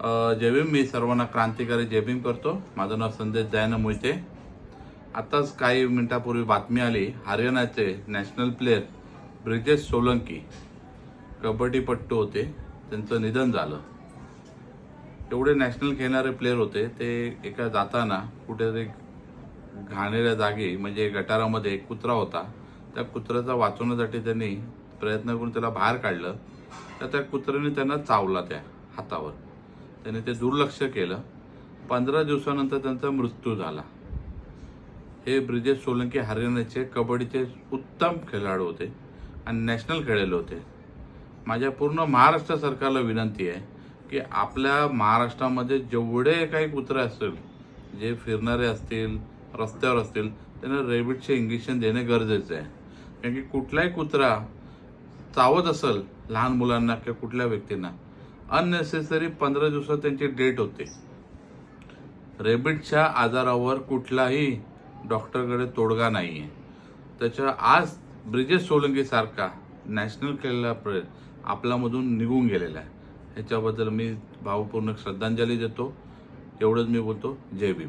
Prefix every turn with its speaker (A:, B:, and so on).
A: जय भीम. मी सर्वांना क्रांतिकारी जय भीम करतो. माझं नाव संदेश दयानंद मोहिते. आताच काही मिनिटापूर्वी बातमी आली, हरियाणाचे नॅशनल प्लेयर ब्रिजेश सोलंकी कबड्डीपट्टू होते, त्यांचं निधन झालं. एवढे नॅशनल खेळणारे प्लेयर होते. ते एका जाताना कुठेतरी घाणेऱ्या जागी म्हणजे गटारामध्ये एक कुत्रा होता. त्या कुत्र्याचा वाचवण्यासाठी त्यांनी प्रयत्न करून त्याला बाहेर काढलं, तर त्या कुत्र्याने त्यांना चावला त्या हातावर. त्याने ते दुर्लक्ष केलं. 15 दिवसानंतर त्यांचा मृत्यू झाला. हे ब्रिजेश सोलंकी हरियाणाचे कबड्डीचे उत्तम खेळाडू होते आणि नॅशनल खेळलेले होते. माझ्या पूर्ण महाराष्ट्र सरकारला विनंती आहे की आपल्या महाराष्ट्रामध्ये जेवढे काही कुत्रे असतील, जे फिरणारे असतील, रस्त्यावर असतील, त्यांना रेबिटचे इंजेक्शन देणे गरजेचे आहे. कारण की कुठलाही कुत्रा चावत असेल लहान मुलांना किंवा कुठल्या व्यक्तींना, अननेसेसरी 15 दिवसात त्यांची डेट होते. रेबिटच्या आजारावर कुठलाही डॉक्टरकडे तोडगा नाही आहे. त्याच्या आज ब्रिजेश सोलंकी सारखा नॅशनल खेळला प्लेयर आपल्यामधून निघून गेलेला आहे. ह्याच्याबद्दल मी भावपूर्ण श्रद्धांजली देतो. एवढंच मी बोलतो. जय भीम.